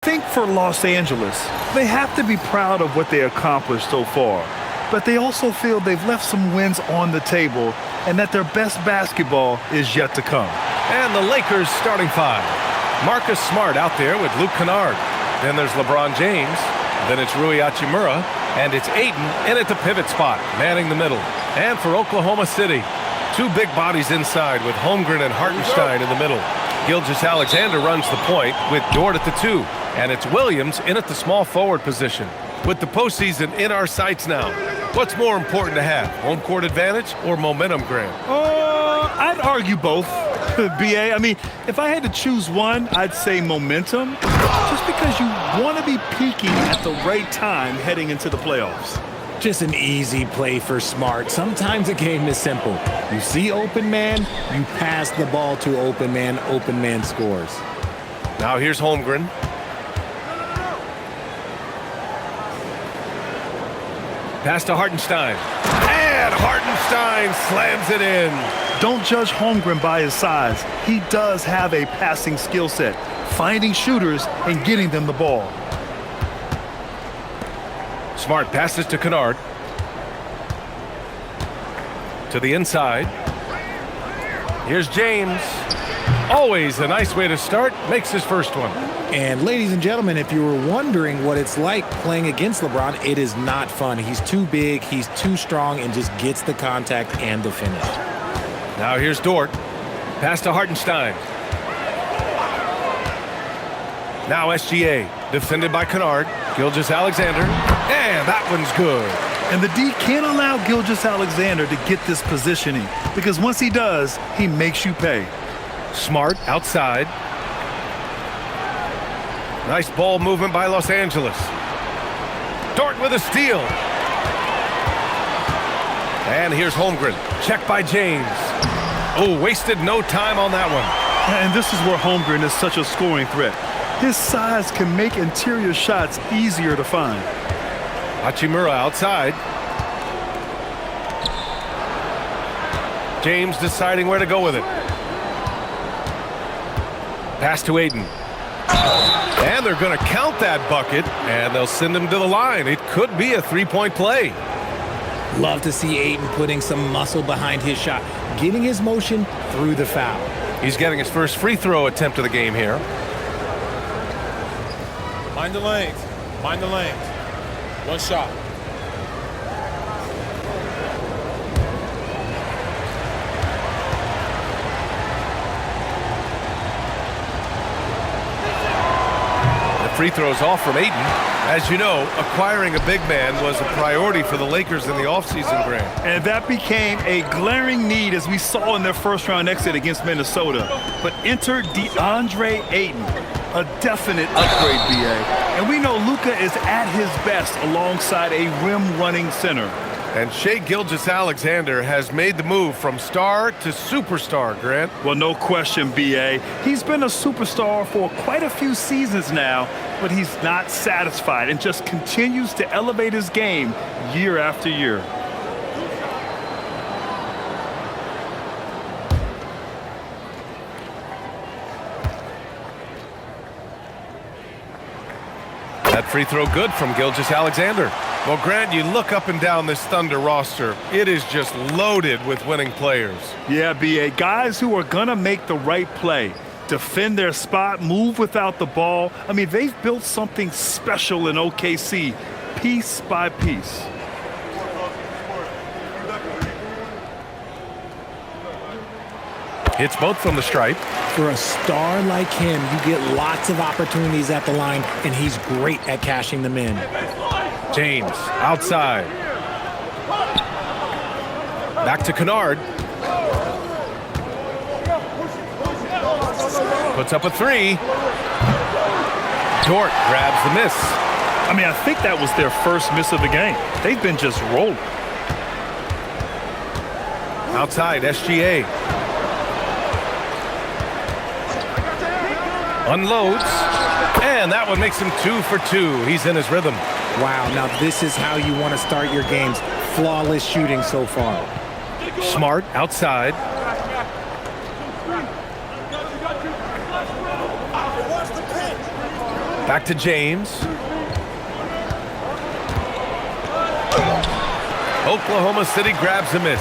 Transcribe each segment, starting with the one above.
think for Los Angeles, they have to be proud of what they accomplished so far. But they also feel they've left some wins on the table and that their best basketball is yet to come. And the Lakers starting five. Marcus Smart out there with Luke Kennard. Then there's LeBron James. Then it's Rui Hachimura. And it's Ayton in at the pivot spot, manning the middle. And for Oklahoma City, two big bodies inside with Holmgren and Hartenstein in the middle. Gilgeous-Alexander runs the point with Dort at the 2. And it's Williams in at the small forward position. With the postseason in our sights now, what's more important to have, home court advantage or momentum, Grant? I'd argue both, B.A. I mean, if I had to choose one, I'd say momentum, just because you want to be peaking at the right time heading into the playoffs. Just an easy play for Smart. Sometimes a game is simple. You see open man, you pass the ball to open man scores. Now here's Holmgren. Pass to Hartenstein. And Hartenstein slams it in. Don't judge Holmgren by his size. He does have a passing skill set, finding shooters and getting them the ball. Smart passes to Kennard. To the inside. Here's James. Always a nice way to start. Makes his first one. And ladies and gentlemen, if you were wondering what it's like playing against LeBron, it is not fun. He's too big, he's too strong, and just gets the contact and the finish. Now here's Dort. Pass to Hartenstein. Now SGA. Defended by Kennard. Gilgeous-Alexander. And that one's good. And the D can't allow Gilgeous-Alexander to get this positioning, because once he does, he makes you pay. Smart outside. Nice ball movement by Los Angeles. Dort with a steal. And here's Holmgren. Check by James. Oh, wasted no time on that one. And this is where Holmgren is such a scoring threat. His size can make interior shots easier to find. Hachimura outside. James deciding where to go with it. Pass to Ayton. And they're going to count that bucket, and they'll send him to the line. It could be a three-point play. Love to see Ayton putting some muscle behind his shot, getting his motion through the foul. He's getting his first free throw attempt of the game here. Mind the lanes. Mind the lanes. One shot. Free throws off from Ayton. As you know, acquiring a big man was a priority for the Lakers in the offseason, Grant. And that became a glaring need, as we saw in their first-round exit against Minnesota. But enter DeAndre Ayton, a definite upgrade, B.A. And we know Luka is at his best alongside a rim-running center. And Shai Gilgeous-Alexander has made the move from star to superstar, Grant. Well, no question, B.A. He's been a superstar for quite a few seasons now, but he's not satisfied and just continues to elevate his game year after year. That free throw good from Gilgeous-Alexander. Well, Grant, you look up and down this Thunder roster, it is just loaded with winning players. Yeah, B.A. Guys who are going to make the right play, defend their spot, move without the ball. I mean, they've built something special in OKC, piece by piece. Hits both from the stripe. For a star like him, you get lots of opportunities at the line, and he's great at cashing them in. James outside. Back to Kennard. Puts up a three. Dort grabs the miss. I mean, I think that was their first miss of the game. They've been just rolling. Outside, SGA. Unloads. And that one makes him 2 for 2. He's in his rhythm. Wow, now this is how you want to start your games. Flawless shooting so far. Smart outside. Back to James. Oklahoma City grabs a miss.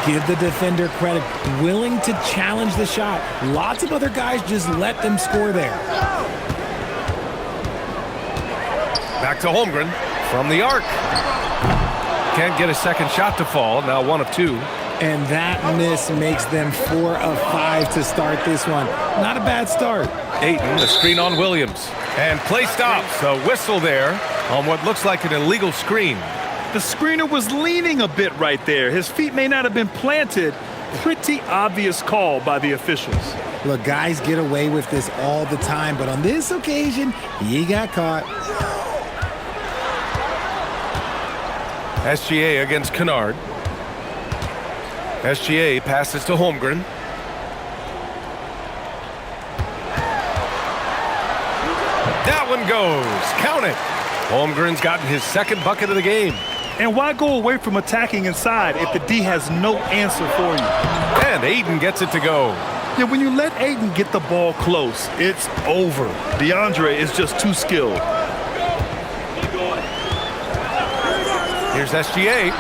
Give the defender credit. Willing to challenge the shot. Lots of other guys just let them score there. Back to Holmgren from the arc. Can't get a second shot to fall. Now 1 of 2. And that miss makes them 4 of 5 to start this one. Not a bad start. Ayton, the screen on Williams. And play stops. A whistle there on what looks like an illegal screen. The screener was leaning a bit right there. His feet may not have been planted. Pretty obvious call by the officials. Look, guys get away with this all the time, but on this occasion, he got caught. SGA against Kennard. SGA passes to Holmgren. That one goes. Count it. Holmgren's gotten his second bucket of the game. And why go away from attacking inside if the D has no answer for you? And Ayton gets it to go. Yeah, when you let Ayton get the ball close, it's over. DeAndre is just too skilled. Here's SGA.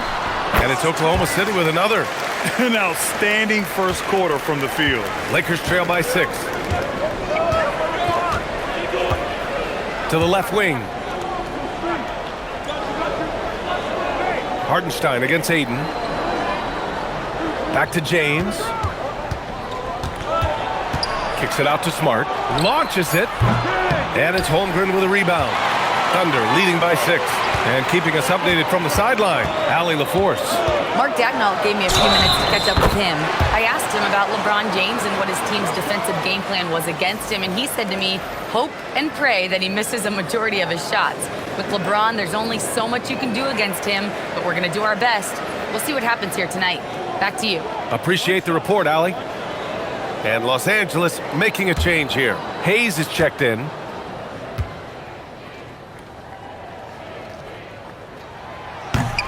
And it's Oklahoma City with another. An outstanding first quarter from the field. Lakers trail by 6. To the left wing. Hartenstein against Ayton. Back to James. Kicks it out to Smart. Launches it. And it's Holmgren with a rebound. Thunder leading by 6. And keeping us updated from the sideline, Allie LaForce. Mark Dagnall gave me a few minutes to catch up with him. I asked him about LeBron James and what his team's defensive game plan was against him, and he said to me, hope and pray that he misses a majority of his shots. With LeBron, there's only so much you can do against him, but we're going to do our best. We'll see what happens here tonight. Back to you. Appreciate the report, Allie. And Los Angeles making a change here. Hayes is checked in.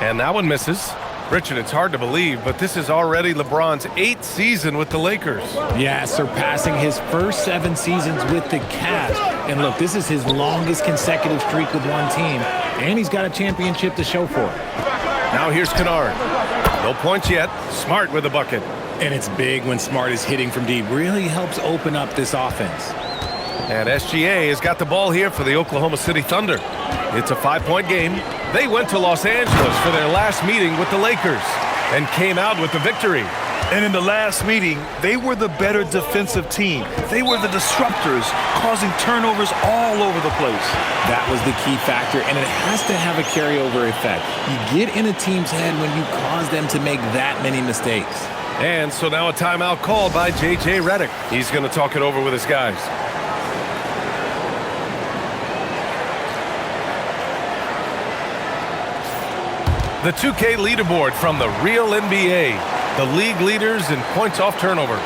And that one misses. Richard, it's hard to believe, but this is already LeBron's 8th season with the Lakers. Yeah, surpassing his first 7 seasons with the Cavs. And look, this is his longest consecutive streak with one team, and he's got a championship to show for it. Now here's Kennard. No points yet. Smart with a bucket. And it's big when Smart is hitting from deep. Really helps open up this offense. And SGA has got the ball here for the Oklahoma City Thunder. It's a 5-point game. They went to Los Angeles for their last meeting with the Lakers and came out with the victory. And in the last meeting, they were the better defensive team. They were the disruptors, causing turnovers all over the place. That was the key factor, and it has to have a carryover effect. You get in a team's head when you cause them to make that many mistakes. And so now a timeout called by J.J. Redick. He's going to talk it over with his guys. The 2K leaderboard from the real NBA. The league leaders in points off turnovers.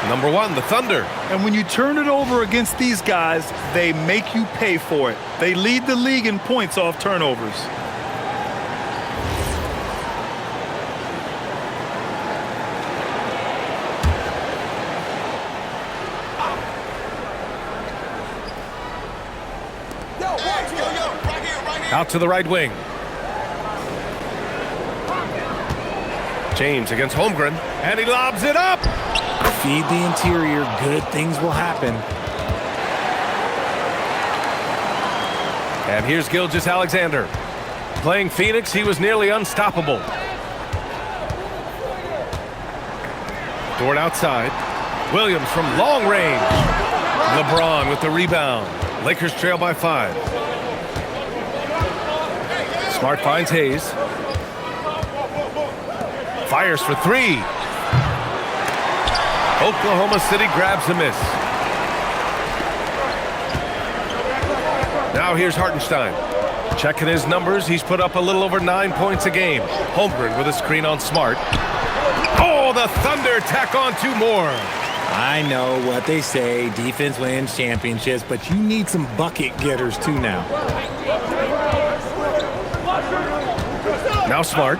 Number 1, the Thunder. And when you turn it over against these guys, they make you pay for it. They lead the league in points off turnovers. Out to the right wing. James against Holmgren, and he lobs it up. Feed the interior, good things will happen. And here's Gilgeous-Alexander. Playing Phoenix, he was nearly unstoppable. Dort outside. Williams from long range. LeBron with the rebound. Lakers trail by 5. Smart finds Hayes. Fires for 3. Oklahoma City grabs a miss. Now here's Hartenstein. Checking his numbers, he's put up a little over 9 points a game. Holmgren with a screen on Smart. Oh, the Thunder tack on 2 more. I know what they say, defense wins championships, but you need some bucket getters too now. Now Smart.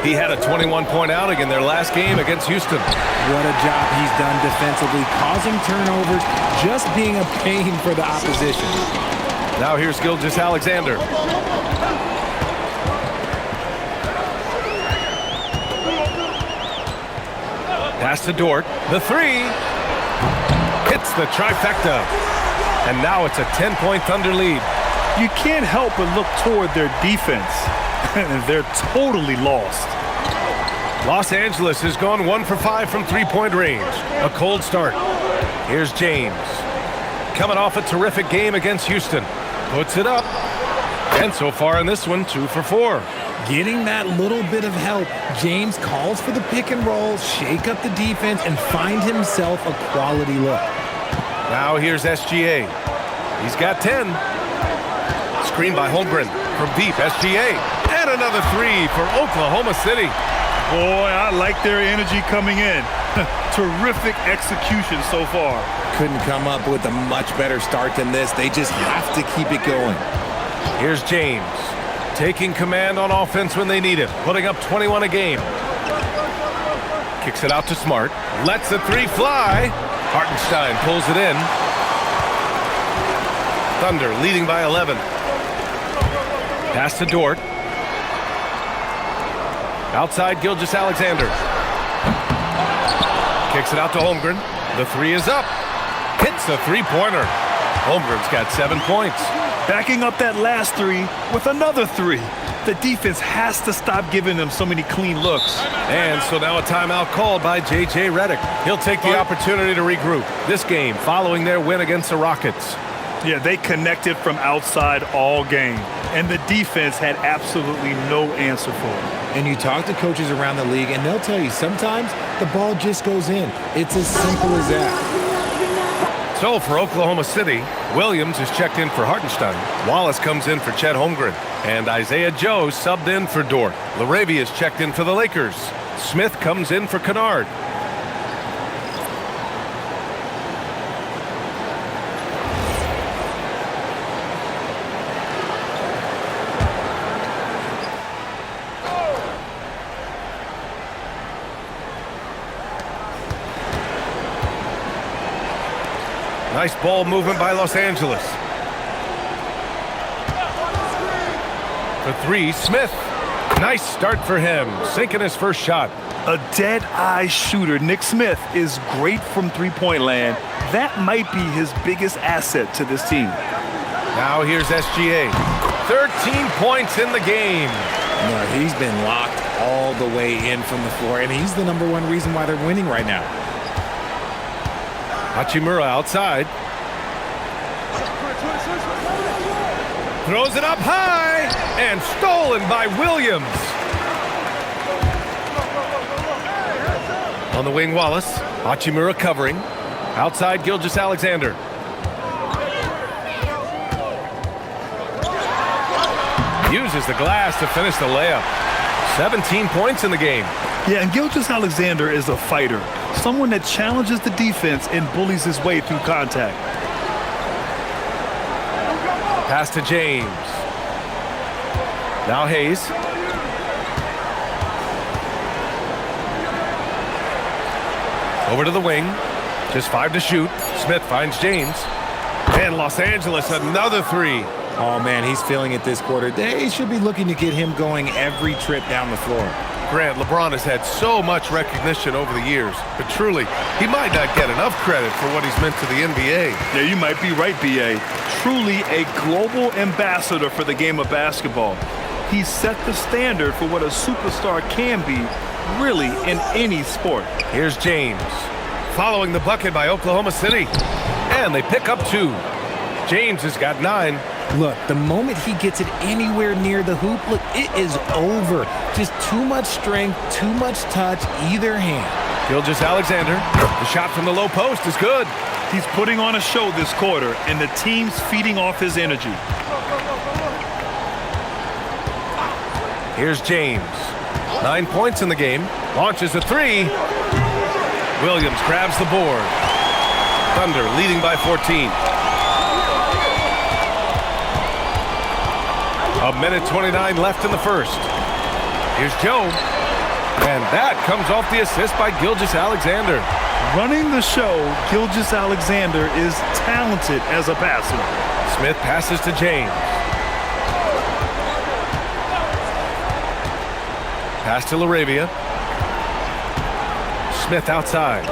He had a 21-point outing in their last game against Houston. What a job he's done defensively, causing turnovers, just being a pain for the opposition. Now here's Gilgeous Alexander. Pass to Dort. The three. Hits the trifecta. And now it's a 10-point Thunder lead. You can't help but look toward their defense. They're totally lost. Los Angeles has gone 1 for 5 from three-point range. A cold start. Here's James. Coming off a terrific game against Houston. Puts it up. And so far in this one, 2 for 4. Getting that little bit of help. James calls for the pick and roll, shake up the defense, and find himself a quality look. Now here's SGA. He's got 10. Screen by Holmgren from deep. SGA. And another three for Oklahoma City. Boy, I like their energy coming in. Terrific execution so far. Couldn't come up with a much better start than this. They just have to keep it going. Here's James. Taking command on offense when they need it. Putting up 21 a game. Kicks it out to Smart. Lets the three fly. Hartenstein pulls it in. Thunder leading by 11. Pass to Dort. Outside Gilgeous Alexander. Kicks it out to Holmgren. The three is up. Hits a three-pointer. Holmgren's got 7 points. Backing up that last three with another three. The defense has to stop giving them so many clean looks. And so now a timeout called by J.J. Redick. He'll take the opportunity to regroup. This game following their win against the Rockets. Yeah, they connected from outside all game. And the defense had absolutely no answer for it. And you talk to coaches around the league, and they'll tell you sometimes the ball just goes in. It's as simple as that. So for Oklahoma City, Williams is checked in for Hartenstein. Wallace comes in for Chet Holmgren. And Isaiah Joe subbed in for Dort. LaRavia is checked in for the Lakers. Smith comes in for Kennard. Nice ball movement by Los Angeles. For three, Smith. Nice start for him, sinking his first shot. A dead-eye shooter, Nick Smith, is great from three-point land. That might be his biggest asset to this team. Now here's SGA. 13 points in the game. No, he's been locked all the way in from the floor, and he's the #1 reason why they're winning right now. Hachimura outside. Throws it up high and stolen by Williams. On the wing, Wallace. Hachimura covering. Outside, Gilgeous Alexander. Uses the glass to finish the layup. 17 points in the game. Yeah, and Gilgeous Alexander is a fighter. Someone that challenges the defense and bullies his way through contact. Pass to James. Now Hayes. Over to the wing. Just 5 to shoot. Smith finds James. And Los Angeles, another three. Oh, man, he's feeling it this quarter. They should be looking to get him going every trip down the floor. Grant, LeBron has had so much recognition over the years, but truly, he might not get enough credit for what he's meant to the NBA. Yeah, you might be right, B.A. Truly a global ambassador for the game of basketball. He set the standard for what a superstar can be, really, in any sport. Here's James. Following the bucket by Oklahoma City. And they pick up 2. James has got 9. Look, the moment he gets it anywhere near the hoop, look, it is over. Just too much strength, too much touch, either hand. Gilgeous Alexander. The shot from the low post is good. He's putting on a show this quarter, and the team's feeding off his energy. Here's James. 9 points in the game. Launches a 3. Williams grabs the board. Thunder leading by 14. A minute 29 left in the first. Here's Joe. And that comes off the assist by Gilgeous Alexander. Running the show, Gilgeous-Alexander is talented as a passer. Smith passes to James. Pass to LaRavia. Smith outside.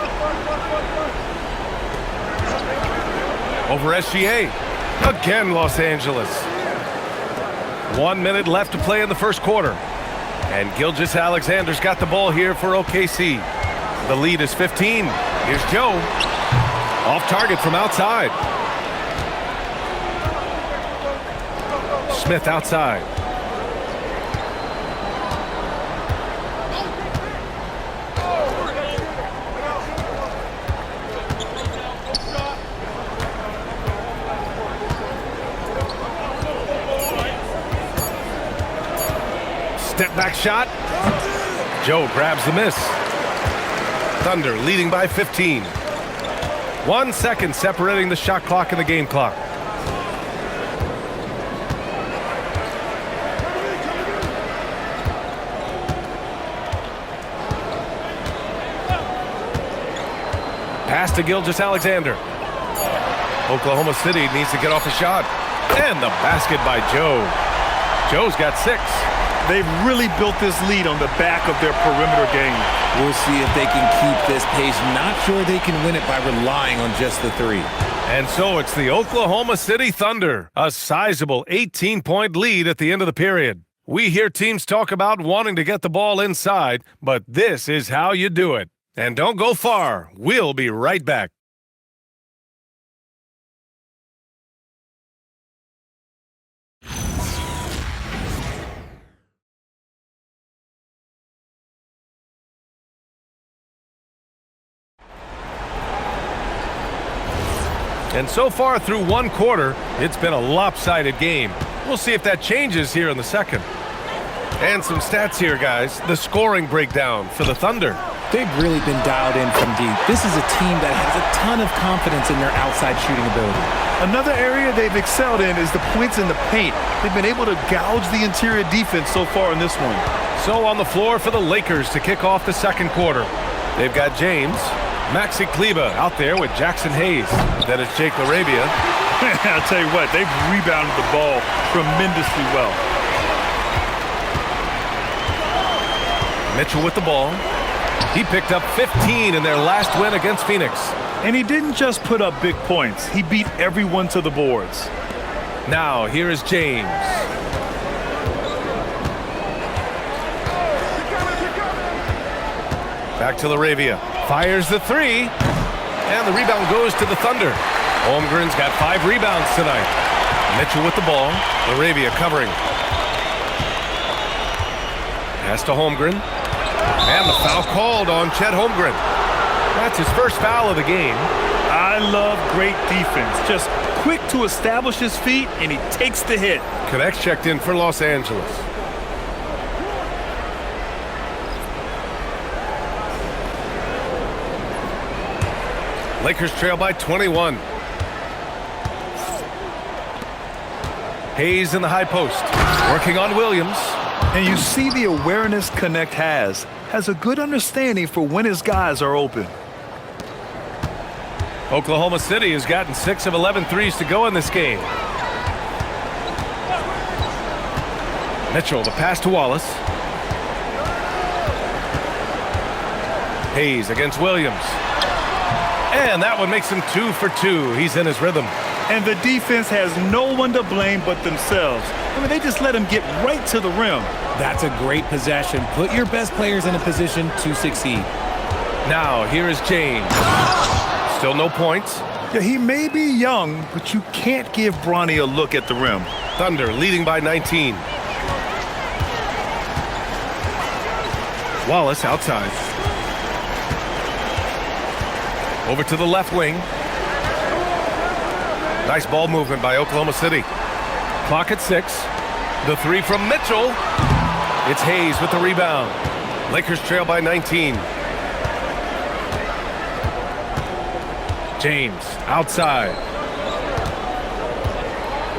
Over SGA. Again, Los Angeles. 1 minute left to play in the first quarter. And Gilgeous-Alexander's got the ball here for OKC. The lead is 15. Here's Joe. Off target from outside. Smith outside. Step back shot. Joe grabs the miss. Thunder leading by 15. 1 second separating the shot clock and the game clock. Pass to Gilgeous-Alexander. Oklahoma City needs to get off a shot. And the basket by Joe. Joe's got 6. They've really built this lead on the back of their perimeter game. We'll see if they can keep this pace. Not sure they can win it by relying on just the 3. And so it's the Oklahoma City Thunder, a sizable 18-point lead at the end of the period. We hear teams talk about wanting to get the ball inside, but this is how you do it. And don't go far. We'll be right back. And so far through 1 quarter, it's been a lopsided game. We'll see if that changes here in the second. And some stats here, guys. The scoring breakdown for the Thunder. They've really been dialed in from deep. This is a team that has a ton of confidence in their outside shooting ability. Another area they've excelled in is the points in the paint. They've been able to gouge the interior defense so far in this one. So on the floor for the Lakers to kick off the second quarter. They've got James. Maxi Kleber out there with Jackson Hayes. Then it's Jake LaRavia. I'll tell you what, they've rebounded the ball tremendously well. Mitchell with the ball. He picked up 15 in their last win against Phoenix. And he didn't just put up big points. He beat everyone to the boards. Now, here is James. Back to LaRavia. Fires the 3. And the rebound goes to the Thunder. Holmgren's got 5 rebounds tonight. Mitchell with the ball. LaRavia covering. Pass to Holmgren. And the foul called on Chet Holmgren. That's his first foul of the game. I love great defense. Just quick to establish his feet, and he takes the hit. Connects checked in for Los Angeles. Lakers trail by 21. Hayes in the high post. Working on Williams. And you see the awareness Connect has a good understanding for when his guys are open. Oklahoma City has gotten 6 of 11 threes to go in this game. Mitchell, the pass to Wallace. Hayes against Williams. And that one makes him 2 for 2. He's in his rhythm. And the defense has no one to blame but themselves. I mean, they just let him get right to the rim. That's a great possession. Put your best players in a position to succeed. Now, here is James. Still no points. Yeah, he may be young, but you can't give Bronny a look at the rim. Thunder leading by 19. Wallace outside. Over to the left wing. Nice ball movement by Oklahoma City. Clock at 6. The 3 from Mitchell. It's Hayes with the rebound. Lakers trail by 19. James outside.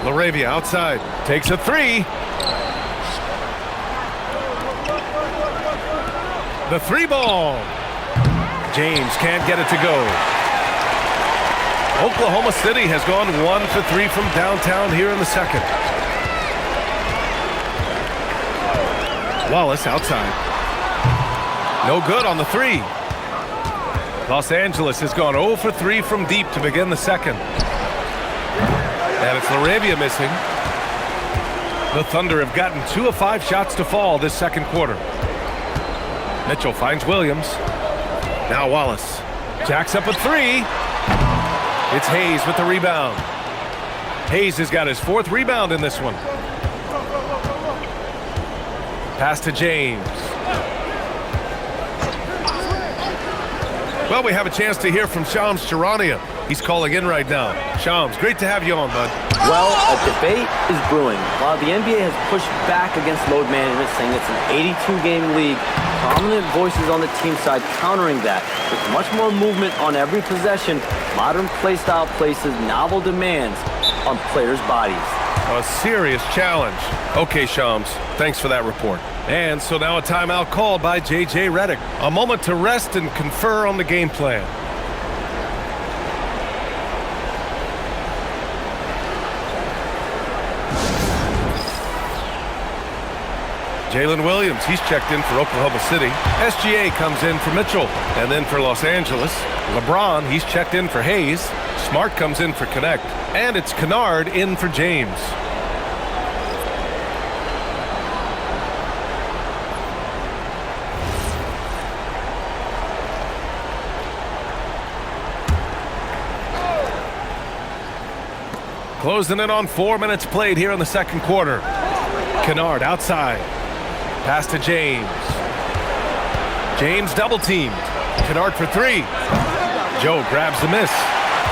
LaRavia outside. Takes a 3. The 3 ball. James can't get it to go. Oklahoma City has gone 1 for 3 from downtown here in the second. Wallace outside. No good on the three. Los Angeles has gone 0 for 3 from deep to begin the second. And it's LaRavia missing. The Thunder have gotten 2 of 5 shots to fall this second quarter. Mitchell finds Williams. Now Wallace. Jacks up a 3. It's Hayes with the rebound. Hayes has got his 4th rebound in this one. Pass to James. Well, we have a chance to hear from Shams Charania. He's calling in right now. Shams, great to have you on, bud. Well, a debate is brewing. While the NBA has pushed back against load management, saying it's an 82-game league, prominent voices on the team side countering that. With much more movement on every possession, modern play style places novel demands on players' bodies. A serious challenge. Okay, Shams, thanks for that report. And so now a timeout called by J.J. Redick. A moment to rest and confer on the game plan. Jalen Williams, he's checked in for Oklahoma City. SGA comes in for Mitchell. And then for Los Angeles, LeBron, he's checked in for Hayes. Smart comes in for Connect. And it's Kennard in for James. Closing in on 4 minutes played here in the second quarter. Kennard outside. Pass to James. James double teamed. Kennard for 3. Joe grabs the miss.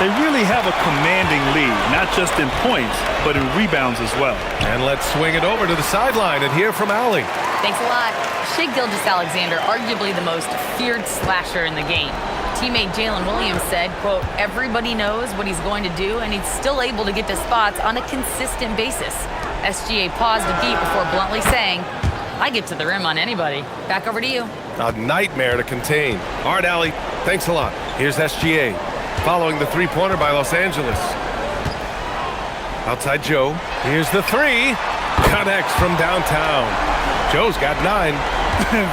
They really have a commanding lead, not just in points, but in rebounds as well. And let's swing it over to the sideline and hear from Allie. Thanks a lot. Shai Gilgeous-Alexander, arguably the most feared slasher in the game. Teammate Jalen Williams said, quote, everybody knows what he's going to do, and he's still able to get to spots on a consistent basis. SGA paused a beat before bluntly saying, I get to the rim on anybody. Back over to you. A nightmare to contain. All right, Allie, thanks a lot. Here's SGA. Following the three-pointer by Los Angeles. Outside Joe. Here's the 3. Connects from downtown. Joe's got 9.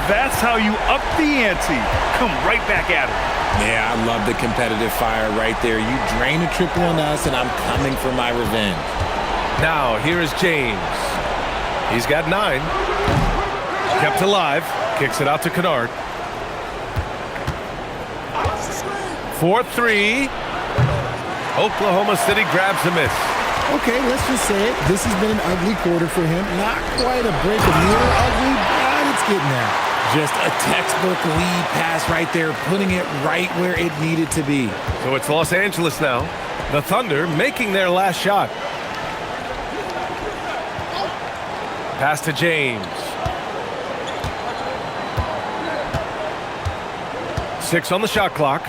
That's how you up the ante. Come right back at it. Yeah, I love the competitive fire right there. You drain a triple on us, and I'm coming for my revenge. Now, here is James. He's got 9. Kept alive. Kicks it out to Kennard. 4-3. Oklahoma City grabs the miss. Okay, let's just say it. This has been an ugly quarter for him. Not quite a break of near ugly, but it's getting there. Just a textbook lead pass right there, putting it right where it needed to be. So it's Los Angeles now. The Thunder making their last shot. Pass to James. 6 on the shot clock.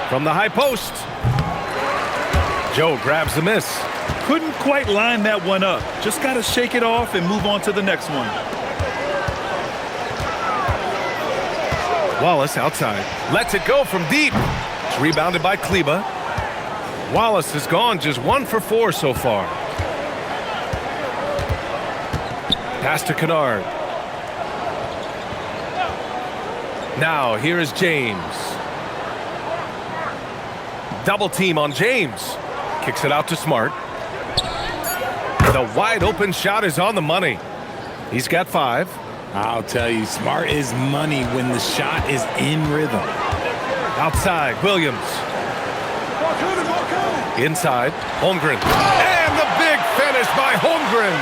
From the high post. Joe grabs the miss. Couldn't quite line that one up. Just got to shake it off and move on to the next one. Wallace outside. Lets it go from deep. It's rebounded by Kleba. Wallace has gone just 1 for 4 so far. Pass to Kennard. Now here is James. Double team on James. Kicks it out to Smart. The wide open shot is on the money. He's got 5. I'll tell you, Smart is money when the shot is in rhythm. Outside, Williams. Inside, Holmgren. And the big finish by Holmgren.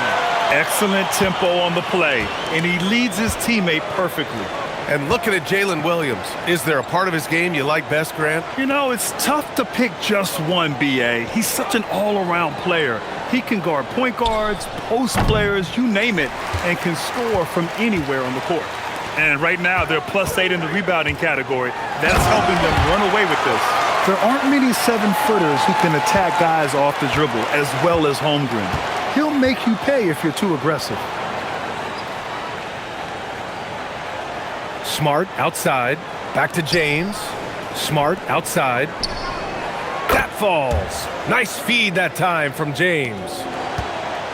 Excellent tempo on the play, and he leads his teammate perfectly. And looking at Jalen Williams, is there a part of his game you like best, Grant? You know, it's tough to pick just one, B.A. He's such an all-around player. He can guard point guards, post players, you name it, and can score from anywhere on the court. And right now, they're +8 in the rebounding category. That's helping them run away with this. There aren't many 7-footers who can attack guys off the dribble as well as Holmgren. He'll make you pay if you're too aggressive. Smart outside. Back to James. Smart outside. That falls. Nice feed that time from James.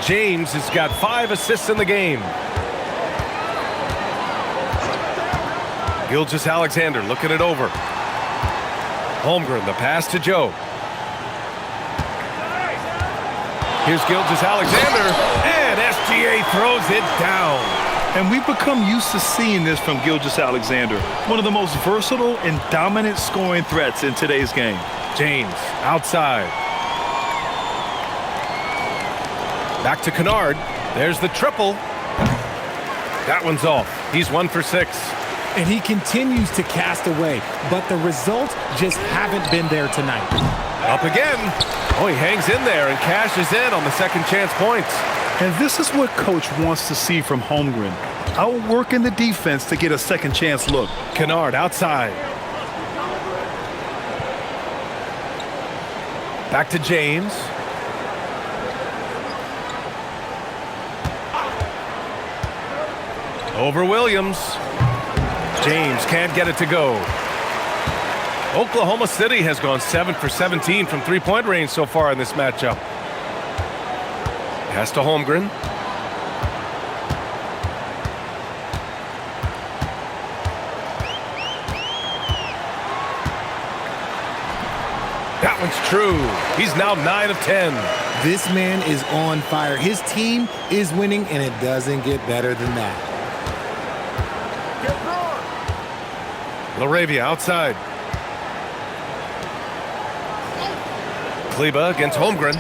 James has got 5 assists in the game. Gilgeous-Alexander looking it over. Holmgren, the pass to Joe. Here's Gilgeous-Alexander, and SGA throws it down. And we've become used to seeing this from Gilgeous-Alexander, one of the most versatile and dominant scoring threats in today's game. James outside. Back to Kennard. There's the triple. That one's off. He's 1 for 6. And he continues to cast away, but the results just haven't been there tonight. Up again. Oh, he hangs in there and cashes in on the second chance points. And this is what Coach wants to see from Holmgren. Outworking the defense to get a second chance look. Kennard outside. Back to James. Over Williams. James can't get it to go. Oklahoma City has gone 7 for 17 from three-point range so far in this matchup. Pass to Holmgren. That one's true. He's now 9 of 10. This man is on fire. His team is winning, and it doesn't get better than that. LaRavia outside. Kleba against Holmgren.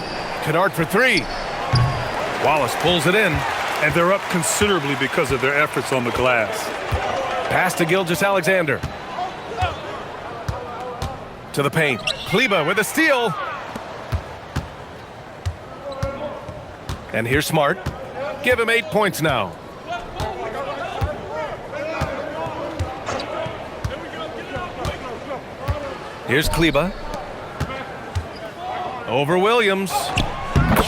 Kennard for 3. Wallace pulls it in. And they're up considerably because of their efforts on the glass. Pass to Gilgeous-Alexander. To the paint. Kleba with a steal. And here's Smart. Give him 8 points now. Here's Kleba. Over Williams.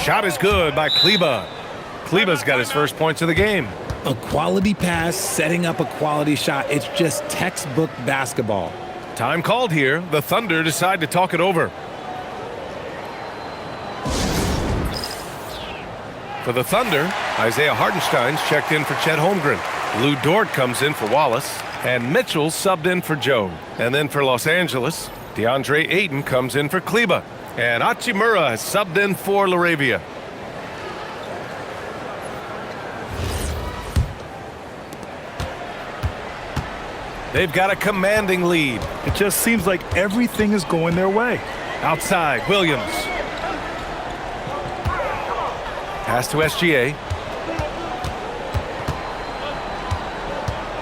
Shot is good by Kleba. Kleba's got his first points of the game. A quality pass, setting up a quality shot. It's just textbook basketball. Time called here. The Thunder decide to talk it over. For the Thunder, Isaiah Hartenstein's checked in for Chet Holmgren. Lou Dort comes in for Wallace. And Mitchell subbed in for Joe. And then for Los Angeles, DeAndre Ayton comes in for Kleba. And Hachimura has subbed in for LaRavia. They've got a commanding lead. It just seems like everything is going their way. Outside, Williams. Pass to SGA.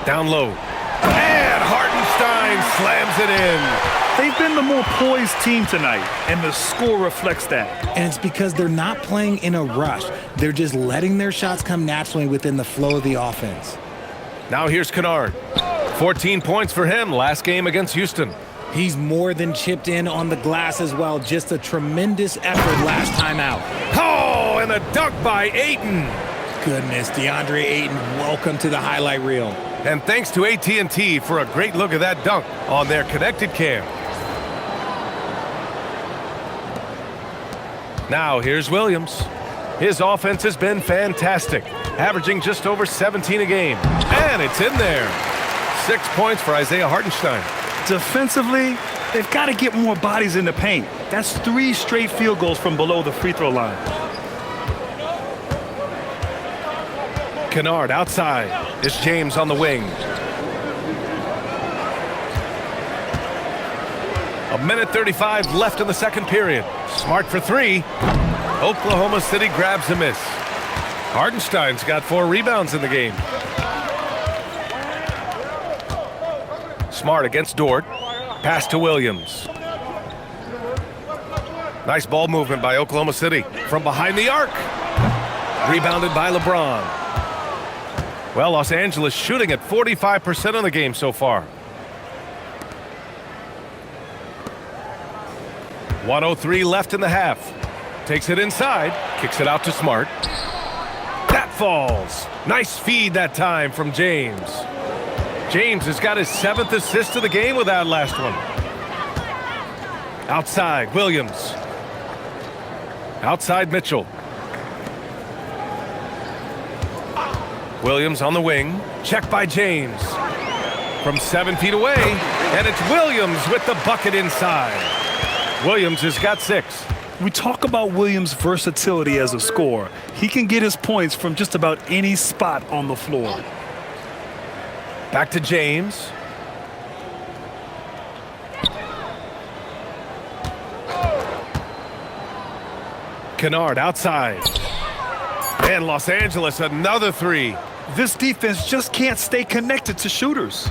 Down low. And Hartenstein slams it in. They've been the more poised team tonight, and the score reflects that. And it's because they're not playing in a rush. They're just letting their shots come naturally within the flow of the offense. Now here's Kennard. 14 points for him last game against Houston. He's more than chipped in on the glass as well. Just a tremendous effort last time out. Oh, and a dunk by Ayton. Goodness, DeAndre Ayton, welcome to the highlight reel. And thanks to AT&T for a great look at that dunk on their connected cam. Now here's Williams. His offense has been fantastic, averaging just over 17 a game. And it's in there. 6 points for Isaiah Hartenstein. Defensively, they've got to get more bodies in the paint. That's 3 straight field goals from below the free throw line. Kennard outside. It's James on the wing. A minute 35 left in the second period. Smart for 3. Oklahoma City grabs a miss. Hartenstein's got 4 rebounds in the game. Smart against Dort. Pass to Williams. Nice ball movement by Oklahoma City. From behind the arc. Rebounded by LeBron. Well, Los Angeles shooting at 45% of the game so far. 1:03 left in the half. Takes it inside. Kicks it out to Smart. That falls. Nice feed that time from James. James has got his 7th assist of the game with that last one. Outside, Williams. Outside, Mitchell. Williams on the wing. Check by James. From 7 feet away, and it's Williams with the bucket inside. Williams has got 6. We talk about Williams' versatility as a scorer. He can get his points from just about any spot on the floor. Back to James. Kennard outside. And Los Angeles, another 3. This defense just can't stay connected to shooters.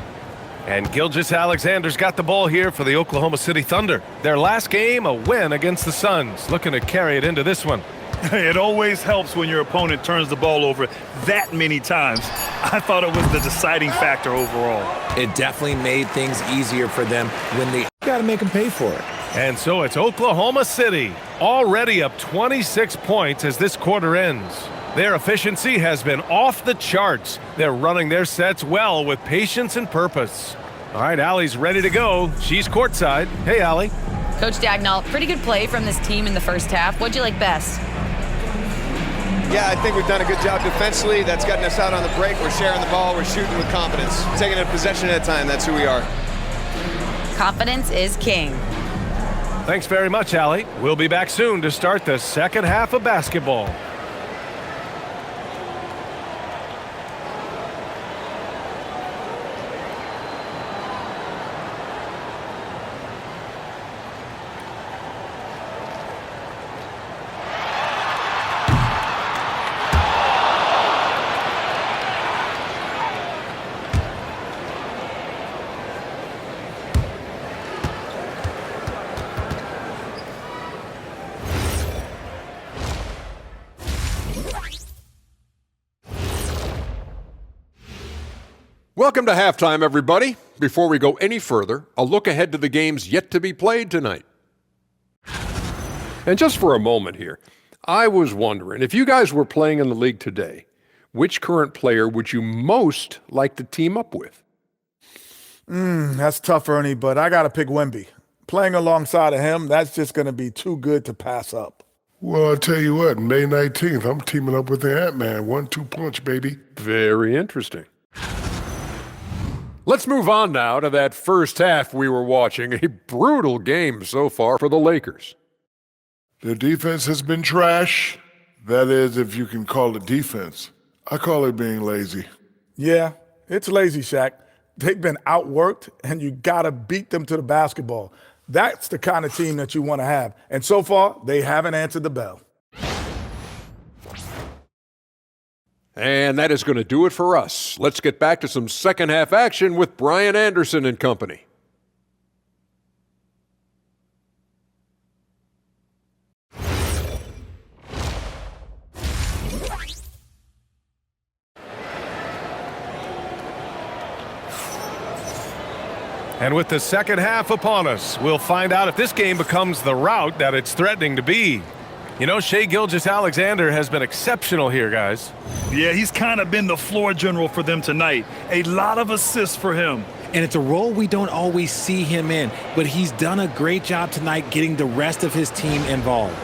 And Gilgeous-Alexander's got the ball here for the Oklahoma City Thunder. Their last game, a win against the Suns. Looking to carry it into this one. It always helps when your opponent turns the ball over that many times. I thought it was the deciding factor overall. It definitely made things easier for them when they got to make them pay for it. And so it's Oklahoma City, already up 26 points as this quarter ends. Their efficiency has been off the charts. They're running their sets well with patience and purpose. All right, Allie's ready to go. She's courtside. Hey, Allie. Coach Dagnall, pretty good play from this team in the first half. What'd you like best? Yeah, I think we've done a good job defensively. That's gotten us out on the break. We're sharing the ball. We're shooting with confidence. Taking a possession at a time. That's who we are. Confidence is king. Thanks very much, Allie. We'll be back soon to start the second half of basketball. Welcome to halftime, everybody. Before we go any further, a look ahead to the games yet to be played tonight. And just for a moment here, I was wondering, if you guys were playing in the league today, which current player would you most like to team up with? That's tough, Ernie, but I got to pick Wemby. Playing alongside of him, that's just going to be too good to pass up. Well, I'll tell you what, May 19th, I'm teaming up with the Ant-Man. 1-2 punch, baby. Very interesting. Let's move on now to that first half we were watching. A brutal game so far for the Lakers. The defense has been trash. That is, if you can call it defense. I call it being lazy. Yeah, it's lazy, Shaq. They've been outworked, and you got to beat them to the basketball. That's the kind of team that you want to have. And so far, they haven't answered the bell. And that is going to do it for us. Let's get back to some second half action with Brian Anderson and company. And with the second half upon us, we'll find out if this game becomes the rout that it's threatening to be. You know, Shai Gilgeous-Alexander has been exceptional here, guys. Yeah, he's kind of been the floor general for them tonight. A lot of assists for him. And it's a role we don't always see him in, but he's done a great job tonight getting the rest of his team involved.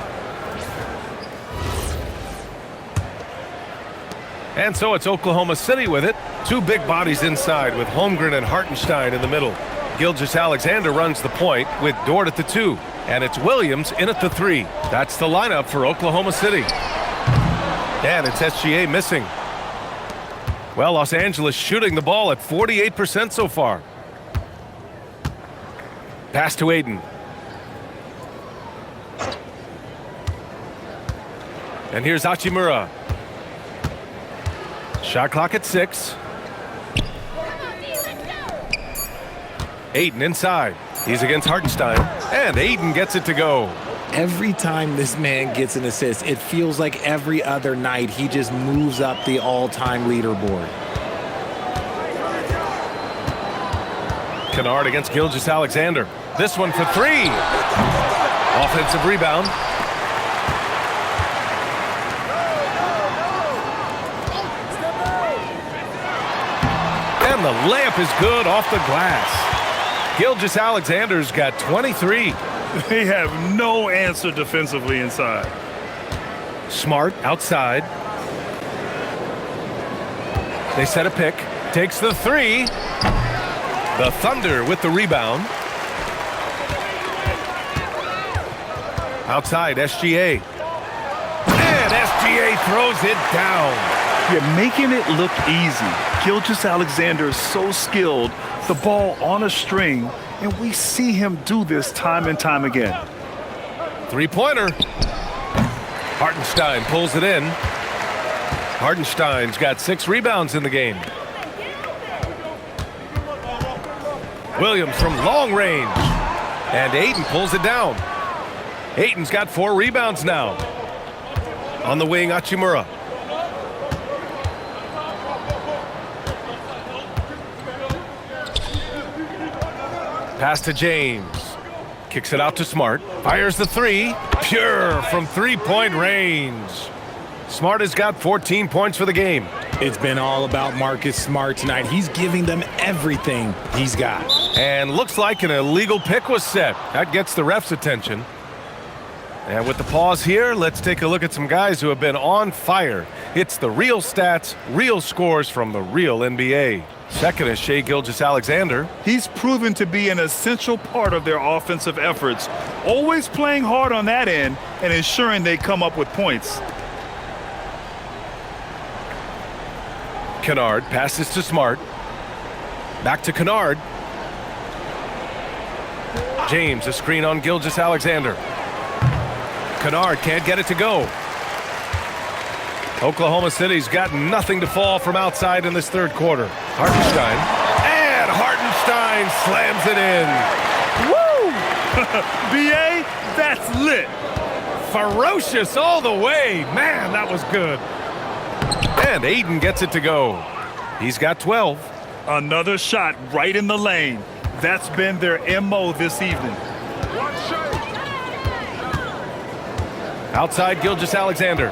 And so it's Oklahoma City with it. Two big bodies inside with Holmgren and Hartenstein in the middle. Gilgeous-Alexander runs the point with Dort at the 2. And it's Williams in at the 3. That's the lineup for Oklahoma City. And it's SGA missing. Well, Los Angeles shooting the ball at 48% so far. Pass to Aiden. And here's Hachimura. Shot clock at 6. Aiden inside. He's against Hartenstein. And Aiden gets it to go. Every time this man gets an assist, it feels like every other night he just moves up the all-time leaderboard. Kennard against Gilgeous-Alexander. This one for 3. Offensive rebound. And And the layup is good off the glass. Gilgeous-Alexander's got 23. They have no answer defensively inside. Smart outside. They set a pick. Takes the three. The Thunder with the rebound. Outside, SGA. And SGA throws it down. You're making it look easy. Gilgeous-Alexander is so skilled, the ball on a string, and we see him do this time and time again. Three-pointer. Hartenstein pulls it in. Hartenstein's got 6 rebounds in the game. Williams from long range. And Ayton pulls it down. Ayton's got 4 rebounds now. On the wing, Hachimura. Pass to James. Kicks it out to Smart. Fires the three. Pure from three-point range. Smart has got 14 points for the game. It's been all about Marcus Smart tonight. He's giving them everything he's got. And looks like an illegal pick was set. That gets the ref's attention. And with the pause here, let's take a look at some guys who have been on fire. It's the real stats, real scores from the real NBA. Second is Shai Gilgeous-Alexander. He's proven to be an essential part of their offensive efforts, always playing hard on that end and ensuring they come up with points. Kennard passes to Smart. Back to Kennard. James, a screen on Gilgeous-Alexander. Kennard can't get it to go. Oklahoma City's got nothing to fall from outside in this third quarter. Hartenstein. And Hartenstein slams it in. Woo! BA, that's lit. Ferocious all the way. Man, that was good. And Ayton gets it to go. He's got 12. Another shot right in the lane. That's been their MO this evening. Outside Gilgeous-Alexander.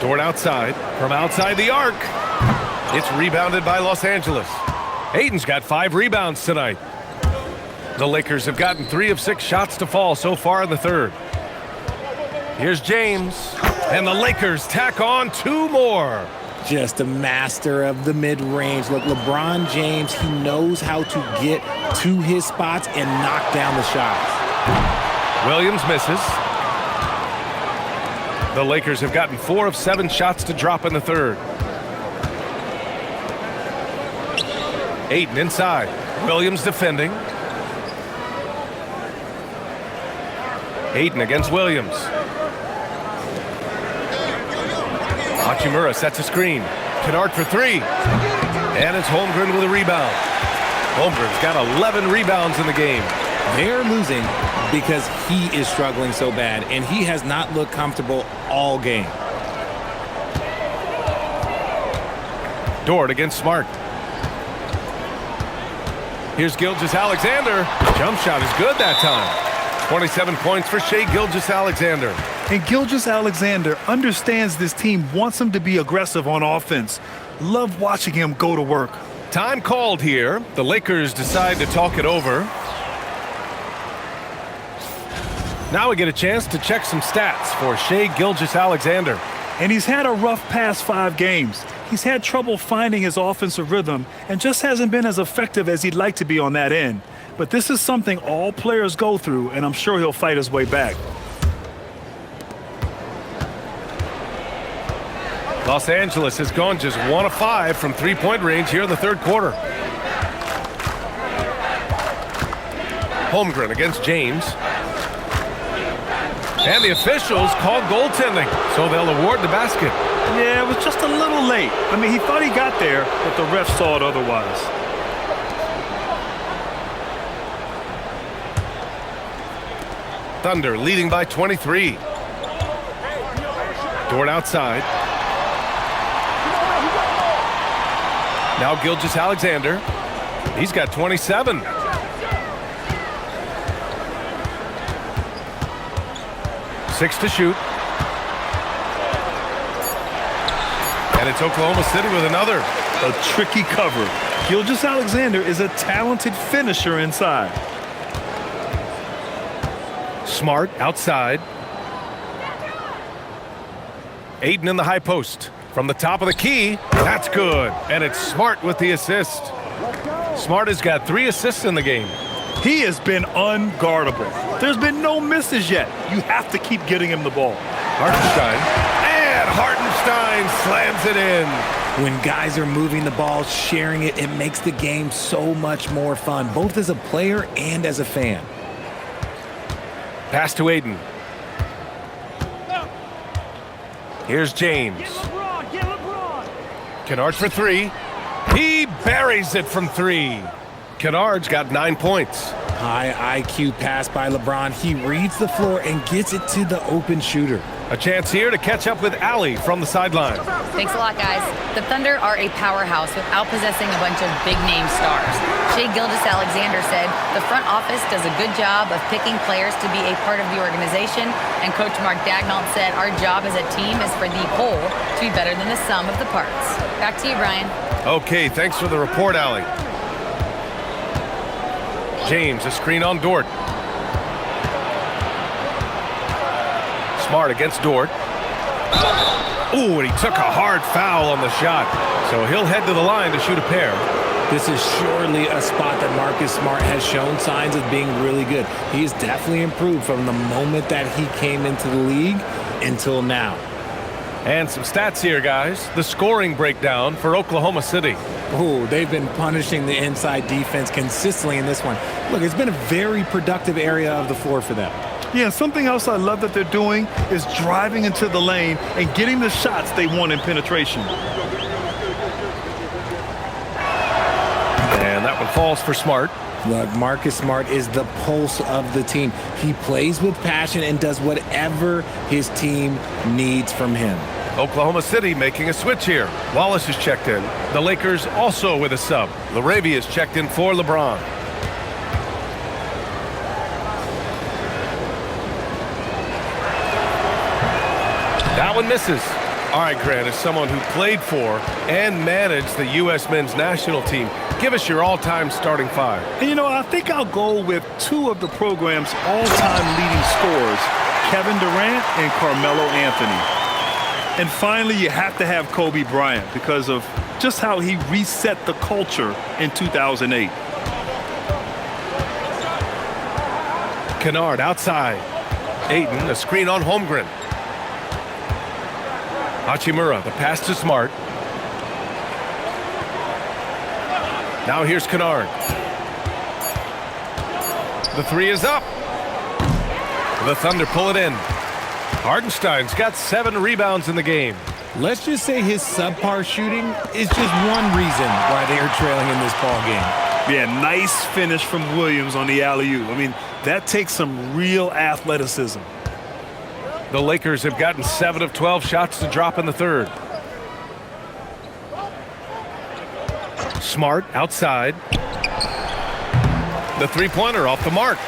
Dort outside. From outside the arc. It's rebounded by Los Angeles. Ayton's got 5 rebounds tonight. The Lakers have gotten 3 of 6 shots to fall so far in the third. Here's James. And the Lakers tack on 2 more. Just a master of the mid-range. Look, LeBron James, he knows how to get to his spots and knock down the shots. Williams misses. The Lakers have gotten 4 of 7 shots to drop in the third. Ayton inside. Williams defending. Ayton against Williams. Hachimura sets a screen. Kennard for 3. And it's Holmgren with a rebound. Holmgren's got 11 rebounds in the game. They're losing because he is struggling so bad, and he has not looked comfortable all game. Dort against Smart. Here's Gilgeous-Alexander. Jump shot is good that time. 27 points for Shai Gilgeous-Alexander. And Gilgeous-Alexander understands this team wants him to be aggressive on offense. Love watching him go to work. Time called here. The Lakers decide to talk it over. Now we get a chance to check some stats for Shai Gilgeous-Alexander. And he's had a rough past 5 games. He's had trouble finding his offensive rhythm and just hasn't been as effective as he'd like to be on that end. But this is something all players go through, and I'm sure he'll fight his way back. Los Angeles has gone just 1 of 5 from three-point range here in the third quarter. Holmgren against James. And the officials called goaltending, so they'll award the basket. Yeah, it was just a little late. I mean, he thought he got there, but the ref saw it otherwise. Thunder leading by 23. Dort outside. Now Gilgeous-Alexander. He's got 27. Six to shoot. And it's Oklahoma City with another. A tricky cover. Gilgeous-Alexander is a talented finisher inside. Smart outside. Ayton in the high post. From the top of the key, that's good. And it's Smart with the assist. Smart has got 3 assists in the game. He has been unguardable. There's been no misses yet. You have to keep getting him the ball. Hartenstein. And Hartenstein slams it in. When guys are moving the ball, sharing it, it makes the game so much more fun, both as a player and as a fan. Pass to Ayton. Here's James. Kennard for 3. He buries it from 3. Kennard's got 9 points. High IQ pass by LeBron. He reads the floor and gets it to the open shooter. A chance here to catch up with Allie from the sideline. Thanks a lot, guys. The Thunder are a powerhouse without possessing a bunch of big-name stars. Shai Gilgeous-Alexander said the front office does a good job of picking players to be a part of the organization, and Coach Mark Daigneault said our job as a team is for the whole to be better than the sum of the parts. Back to you, Brian. Okay, thanks for the report, Allie. James, a screen on Dort. Smart against Dort. Ooh, and he took a hard foul on the shot. So he'll head to the line to shoot a pair. This is surely a spot that Marcus Smart has shown signs of being really good. He has definitely improved from the moment that he came into the league until now. And some stats here, guys. The scoring breakdown for Oklahoma City. Oh, they've been punishing the inside defense consistently in this one. Look, it's been a very productive area of the floor for them. Yeah, something else I love that they're doing is driving into the lane and getting the shots they want in penetration. And that one falls for Smart. Look, Marcus Smart is the pulse of the team. He plays with passion and does whatever his team needs from him. Oklahoma City making a switch here. Wallace is checked in. The Lakers also with a sub. LaRavia is checked in for LeBron. That one misses. All right, Grant, as someone who played for and managed the U.S. men's national team, give us your all-time starting 5. And, you know, I think I'll go with 2 of the program's all-time leading scorers, Kevin Durant and Carmelo Anthony. And finally, you have to have Kobe Bryant because of just how he reset the culture in 2008. Kennard outside. Ayton, a screen on Holmgren. Hachimura, the pass to Smart. Now here's Kennard. The 3 is up. The Thunder pull it in. Hartenstein's got 7 rebounds in the game. Let's just say his subpar shooting is just one reason why they are trailing in this ball game. Yeah, nice finish from Williams on the alley-oop. I mean, that takes some real athleticism. The Lakers have gotten 7 of 12 shots to drop in the 3rd. Smart outside. The 3-pointer off the mark.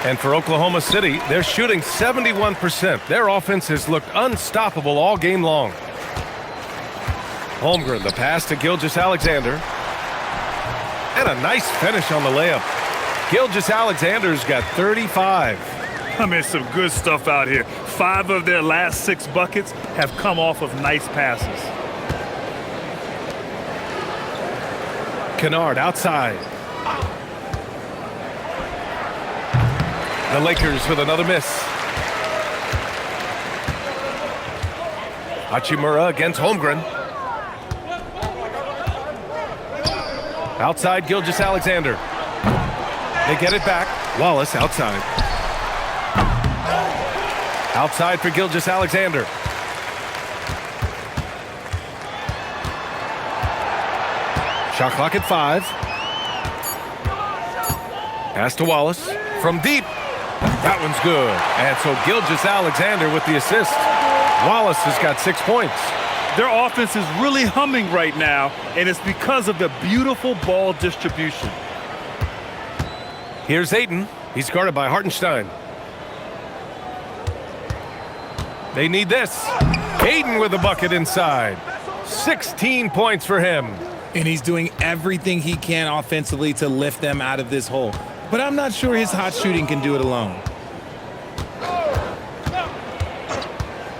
And for Oklahoma City, they're shooting 71%. Their offense has looked unstoppable all game long. Holmgren, the pass to Gilgeous-Alexander. And a nice finish on the layup. Gilgeous-Alexander's got 35. I mean, some good stuff out here. 5 of their last 6 buckets have come off of nice passes. Kennard outside. The Lakers with another miss. Hachimura against Holmgren. Outside Gilgeous-Alexander. They get it back. Wallace outside. Outside for Gilgeous-Alexander. Shot clock at 5. Pass to Wallace from deep. That one's good. And so Gilgeous-Alexander with the assist. Wallace has got 6 points. Their offense is really humming right now, and it's because of the beautiful ball distribution. Here's Ayton. He's guarded by Hartenstein. They need this. Ayton with the bucket inside. 16 points for him. And he's doing everything he can offensively to lift them out of this hole. But I'm not sure his hot shooting can do it alone.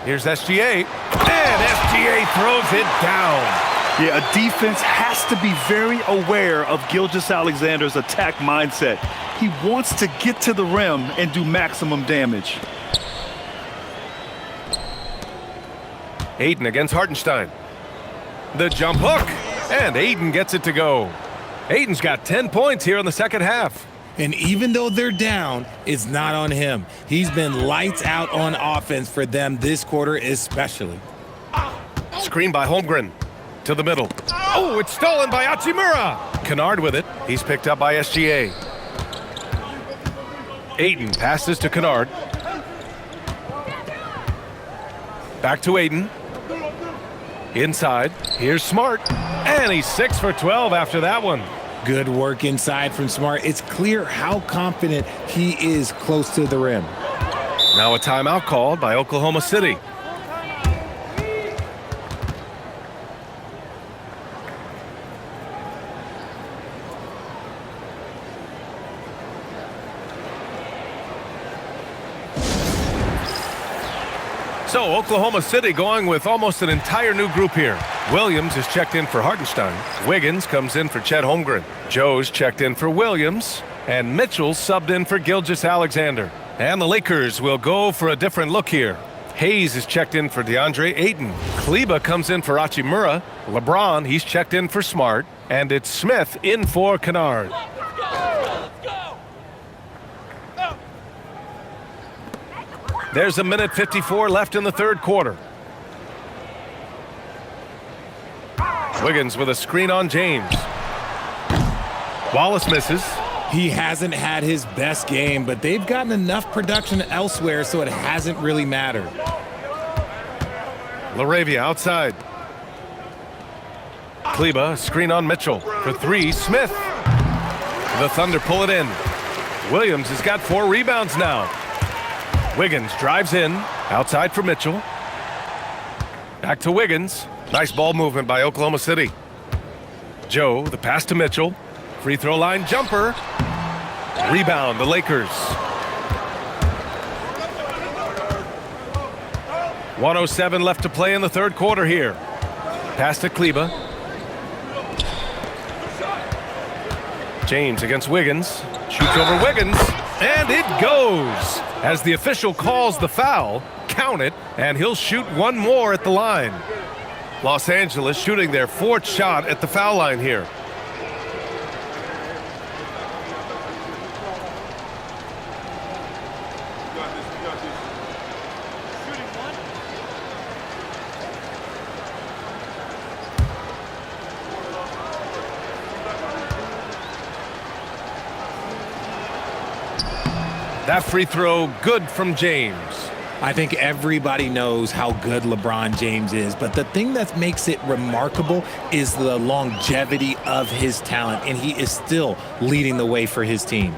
Here's SGA. And SGA throws it down. Yeah, a defense has to be very aware of Gilgeous-Alexander's attack mindset. He wants to get to the rim and do maximum damage. Ayton against Hartenstein. The jump hook. And Ayton gets it to go. Ayton's got 10 points here in the second half. And even though they're down, it's not on him. He's been lights out on offense for them this quarter especially. Screen by Holmgren. To the middle. Oh, it's stolen by Hachimura. Kennard with it. He's picked up by SGA. Ayton passes to Kennard. Back to Ayton. Inside. Here's Smart. And he's 6 for 12 after that one. Good work inside from Smart. It's clear how confident he is close to the rim. Now a timeout called by Oklahoma City. So Oklahoma City going with almost an entire new group here. Williams is checked in for Hartenstein. Wiggins comes in for Chet Holmgren. Joe's checked in for Williams. And Mitchell subbed in for Gilgeous-Alexander. And the Lakers will go for a different look here. Hayes is checked in for DeAndre Ayton. Kleba comes in for Hachimura. LeBron, he's checked in for Smart. And it's Smith in for Kennard. There's a minute 54 left in the third quarter. Wiggins with a screen on James. Wallace misses. He hasn't had his best game, but they've gotten enough production elsewhere, so it hasn't really mattered. LaRavia outside. Kleba, screen on Mitchell. For three, Smith. The Thunder pull it in. Williams has got 4 rebounds now. Wiggins drives in, outside for Mitchell. Back to Wiggins. Nice ball movement by Oklahoma City. Joe, the pass to Mitchell. Free throw line jumper. Rebound, the Lakers. 1:07 left to play in the third quarter here. Pass to Kleba. James against Wiggins. Shoots over Wiggins. And it goes. As the official calls the foul, count it, and he'll shoot one more at the line. Los Angeles shooting their 4th shot at the foul line here. That free throw good from James. I think everybody knows how good LeBron James is, but the thing that makes it remarkable is the longevity of his talent, and he is still leading the way for his team.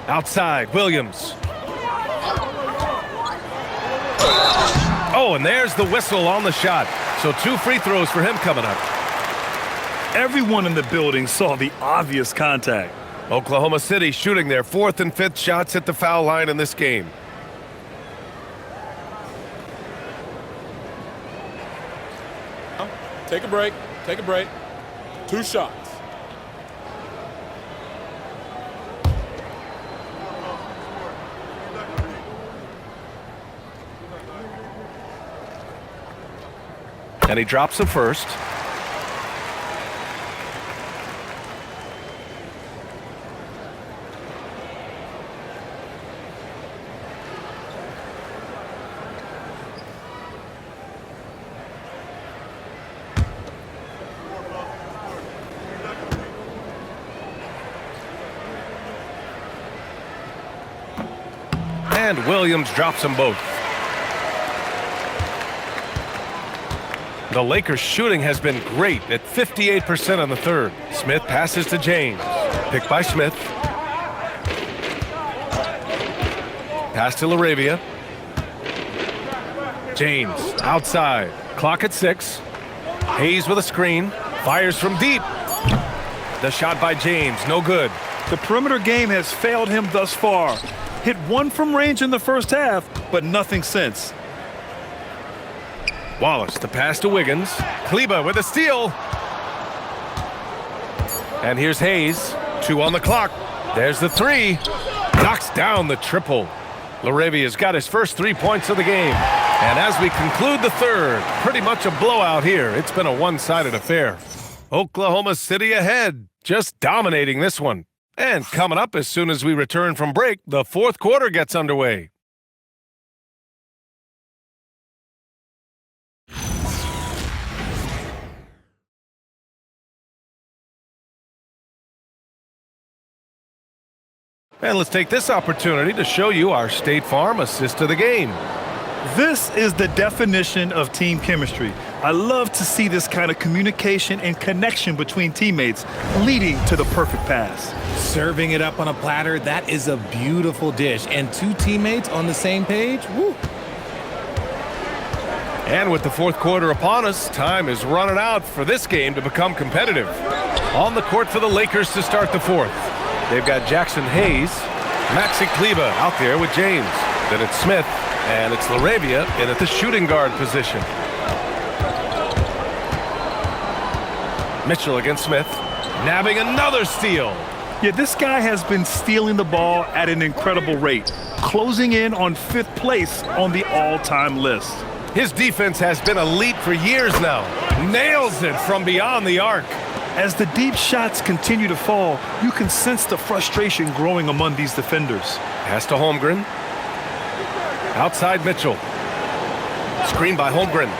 Outside, Williams. Oh, and there's the whistle on the shot. So 2 free throws for him coming up. Everyone in the building saw the obvious contact. Oklahoma City shooting their 4th and 5th shots at the foul line in this game. Take a break. Take a break. 2 shots. And he drops the first. And Williams drops them both. The Lakers' shooting has been great at 58% on the third. Smith passes to James. Picked by Smith. Pass to LaRavia. James outside. Clock at 6. Hayes with a screen. Fires from deep. The shot by James, no good. The perimeter game has failed him thus far. Hit one from range in the first half, but nothing since. Wallace, the pass to Wiggins. Kleba with a steal. And here's Hayes. 2 on the clock. There's the 3. Knocks down the triple. Laravia's got his first 3 points of the game. And as we conclude the third, pretty much a blowout here. It's been a one-sided affair. Oklahoma City ahead, just dominating this one. And coming up as soon as we return from break, the fourth quarter gets underway. And let's take this opportunity to show you our State Farm assist of the game. This is the definition of team chemistry. I love to see this kind of communication and connection between teammates leading to the perfect pass. Serving it up on a platter, that is a beautiful dish. And 2 teammates on the same page, woo. And with the fourth quarter upon us, time is running out for this game to become competitive. On the court for the Lakers to start the fourth. They've got Jackson Hayes, Maxi Kleba out there with James. Then it's Smith, and it's Laravia in at the shooting guard position. Mitchell against Smith, nabbing another steal. Yeah, this guy has been stealing the ball at an incredible rate, closing in on 5th place on the all-time list. His defense has been elite for years now. Nails it from beyond the arc. As the deep shots continue to fall, you can sense the frustration growing among these defenders. Pass to Holmgren. Outside Mitchell. Screen by Holmgren.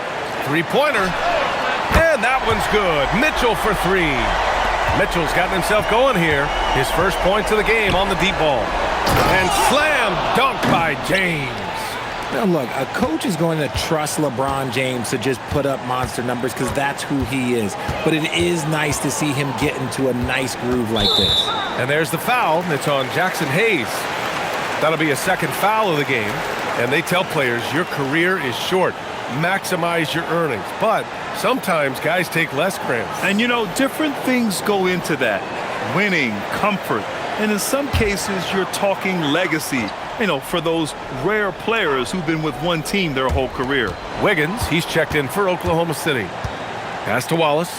3-pointer. And that one's good. Mitchell for 3. Mitchell's gotten himself going here. His first points of the game on the deep ball. And slam dunk by James. Now look, a coach is going to trust LeBron James to just put up monster numbers because that's who he is. But it is nice to see him get into a nice groove like this. And there's the foul. It's on Jackson Hayes. That'll be a second foul of the game. And they tell players your career is short. Maximize your earnings. But sometimes guys take less grants. And you know, different things go into that. Winning, comfort, and in some cases you're talking legacy. You know, for those rare players who've been with one team their whole career. Wiggins, he's checked in for Oklahoma City. Pass to Wallace.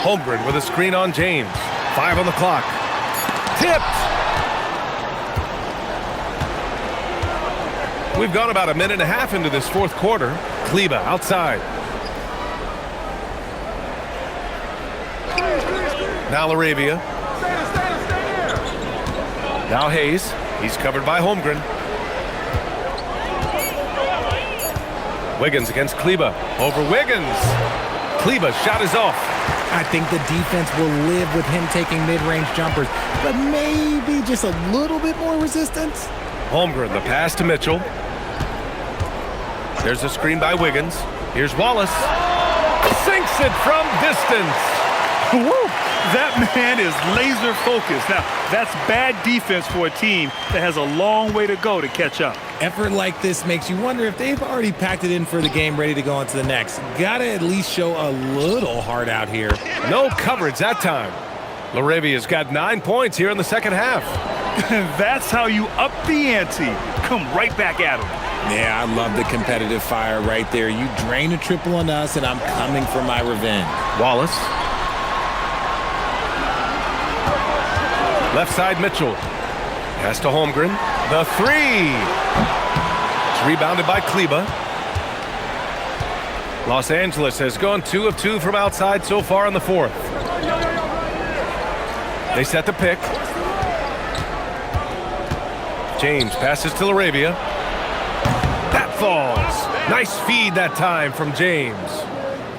Holmgren with a screen on James. 5 on the clock. Tipped! We've gone about a minute and a half into this fourth quarter. Kleba outside. Now Laravia. Now Hayes. He's covered by Holmgren. Wiggins against Kleba. Over Wiggins. Kleba's shot is off. I think the defense will live with him taking mid-range jumpers, but maybe just a little bit more resistance. Holmgren, the pass to Mitchell. There's a screen by Wiggins. Here's Wallace. Sinks it from distance. Woo! That man is laser focused. Now, that's bad defense for a team that has a long way to go to catch up. Effort like this makes you wonder if they've already packed it in for the game ready to go on to the next. Gotta at least show a little heart out here. No coverage that time. Laravia's got 9 points here in the second half. That's how you up the ante. Come right back at him. Yeah, I love the competitive fire right there. You drain a triple on us, and I'm coming for my revenge. Wallace. Left side Mitchell. Pass to Holmgren. The 3. It's rebounded by Kleba. Los Angeles has gone 2 of 2 from outside so far in the fourth. They set the pick. James passes to Laravia. That falls. Nice feed that time from James.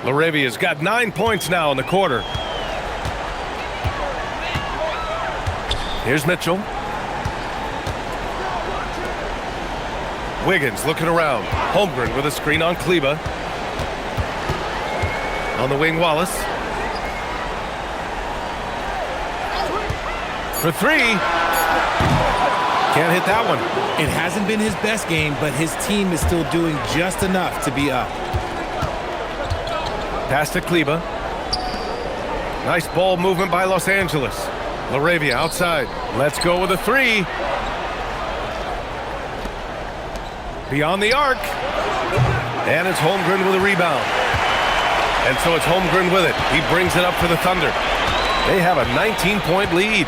Laravia's got 9 points now in the quarter. Here's Mitchell. Wiggins looking around. Holmgren with a screen on Kleba. On the wing, Wallace. For 3. Can't hit that one. It hasn't been his best game, but his team is still doing just enough to be up. Pass to Kleba. Nice ball movement by Los Angeles. LaRavia outside. Let's go with a three. Beyond the arc. And it's Holmgren with a rebound. And so it's Holmgren with it. He brings it up for the Thunder. They have a 19-point lead.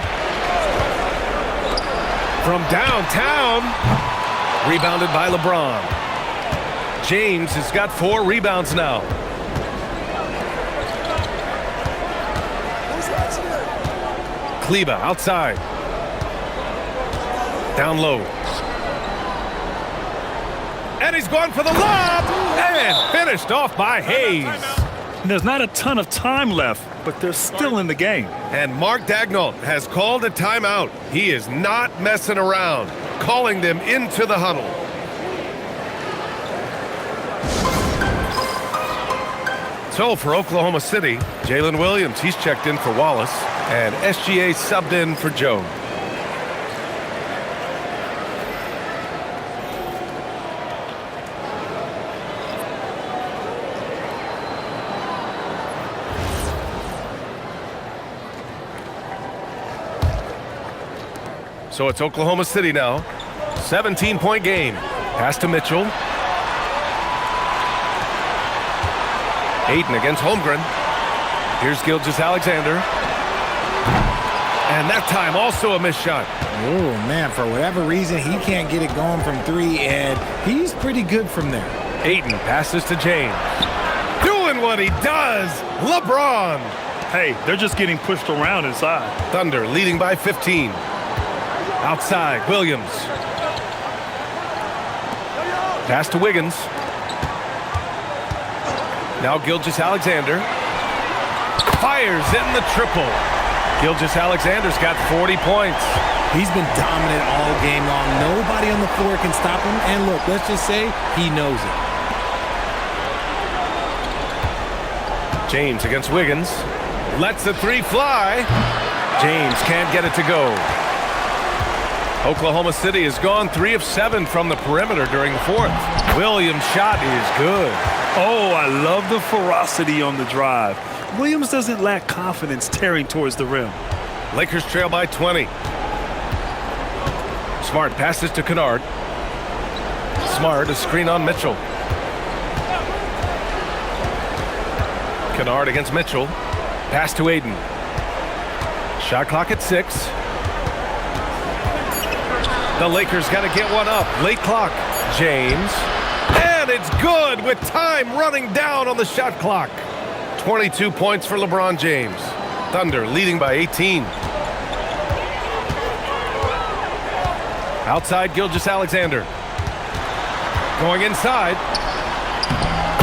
From downtown. Rebounded by LeBron. James has got 4 rebounds now. Kleba outside. Down low. And he's going for the lob. And finished off by Hayes. And there's not a ton of time left, but they're still in the game. And Mark Daigneault has called a timeout. He is not messing around, calling them into the huddle. So for Oklahoma City, Jalen Williams, he's checked in for Wallace, and SGA subbed in for Joe. So it's Oklahoma City now. 17-point game. Pass to Mitchell. Ayton against Holmgren. Here's Gilgeous-Alexander. And that time also a missed shot. Oh, man, for whatever reason, he can't get it going from 3, and he's pretty good from there. Ayton passes to James. Doing what he does, LeBron. Hey, they're just getting pushed around inside. Thunder leading by 15. Outside, Williams. Pass to Wiggins. Now Gilgeous-Alexander. Fires in the triple. Gilgeous-Alexander's got 40 points. He's been dominant all game long. Nobody on the floor can stop him. And look, let's just say he knows it. James against Wiggins. Lets the 3 fly. James can't get it to go. Oklahoma City has gone 3 of 7 from the perimeter during the 4th. Williams' shot is good. Oh, I love the ferocity on the drive. Williams doesn't lack confidence tearing towards the rim. Lakers trail by 20. Smart passes to Kennard. Smart, a screen on Mitchell. Kennard against Mitchell. Pass to Ayton. Shot clock at 6. The Lakers got to get one up. Late clock. James. And it's good with time running down on the shot clock. 22 points for LeBron James. Thunder leading by 18. Outside, Gilgeous-Alexander. Going inside.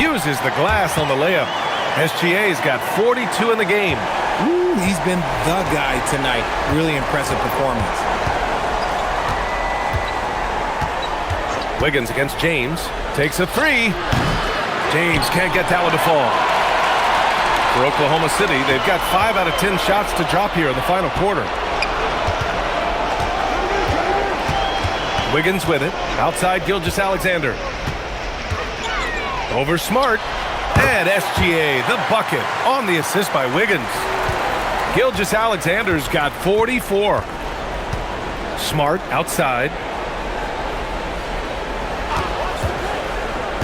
Uses the glass on the layup. SGA's got 42 in the game. Ooh, he's been the guy tonight. Really impressive performance. Wiggins against James. Takes a 3. James can't get that one to fall. For Oklahoma City, they've got 5 out of 10 shots to drop here in the final quarter. Wiggins with it. Outside, Gilgeous-Alexander. Over Smart. And SGA, the bucket, on the assist by Wiggins. Gilgeous-Alexander's got 44. Smart outside.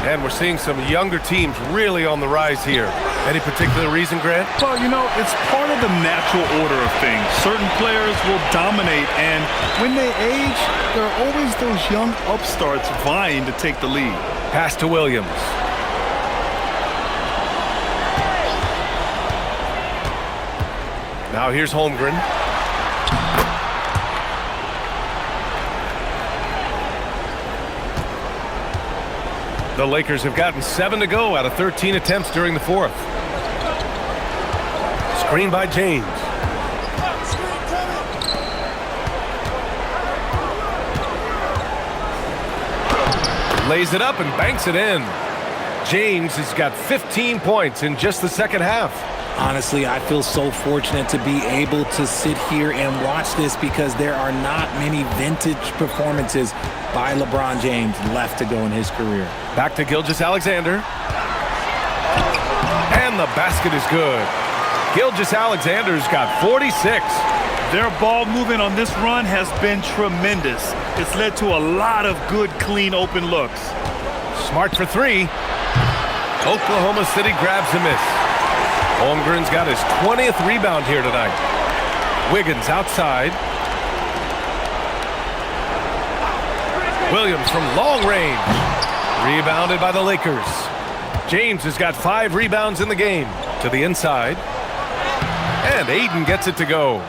And we're seeing some younger teams really on the rise here. Any particular reason, Grant? Well, you know, it's part of the natural order of things. Certain players will dominate, and when they age, there are always those young upstarts vying to take the lead. Pass to Williams. Now here's Holmgren. The Lakers have gotten 7 to go out of 13 attempts during the 4th. Screen by James. Lays it up and banks it in. James has got 15 points in just the second half. Honestly, I feel so fortunate to be able to sit here and watch this because there are not many vintage performances by LeBron James left to go in his career. Back to Gilgeous-Alexander. And the basket is good. Gilgeous-Alexander's got 46. Their ball movement on this run has been tremendous. It's led to a lot of good, clean, open looks. Smart for three. Oklahoma City grabs a miss. Holmgren's got his 20th rebound here tonight. Wiggins outside. Williams from long range. Rebounded by the Lakers. James has got 5 rebounds in the game. To the inside. And Ayton gets it to go.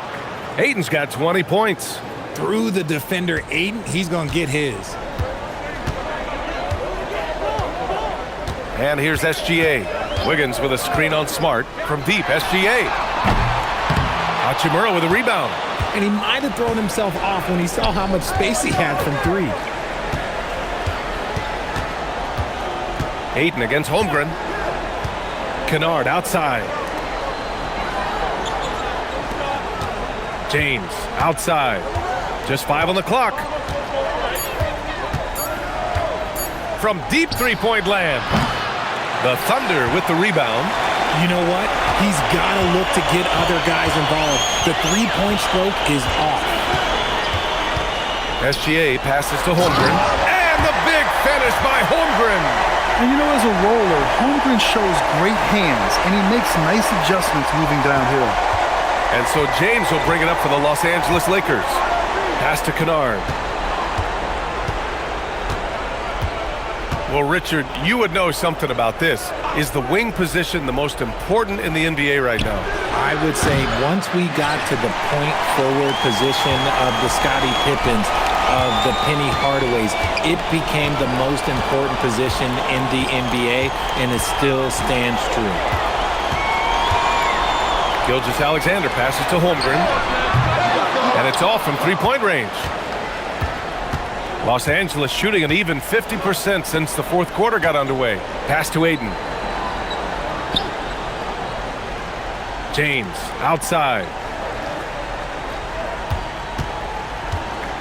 Ayton's got 20 points. Through the defender, Ayton, he's going to get his. And here's SGA. Wiggins with a screen on Smart. From deep, SGA. Hachimura with a rebound. And he might have thrown himself off when he saw how much space he had from three. Ayton against Holmgren. Kennard outside. James outside. Just 5 on the clock. From deep three-point land. The Thunder with the rebound. You know what? He's got to look to get other guys involved. The three-point stroke is off. SGA passes to Holmgren. And the big finish by Holmgren. And you know, as a roller, Holmgren shows great hands, and he makes nice adjustments moving downhill. And so James will bring it up for the Los Angeles Lakers. Pass to Kennard. Well, Richard, you would know something about this. Is the wing position the most important in the NBA right now? I would say once we got to the point forward position of the Scottie Pippens, of the Penny Hardaways, it became the most important position in the NBA, and it still stands true. Gilgeous-Alexander passes to Holmgren. And it's off from three-point range. Los Angeles shooting an even 50% since the fourth quarter got underway. Pass to Ayton. James outside.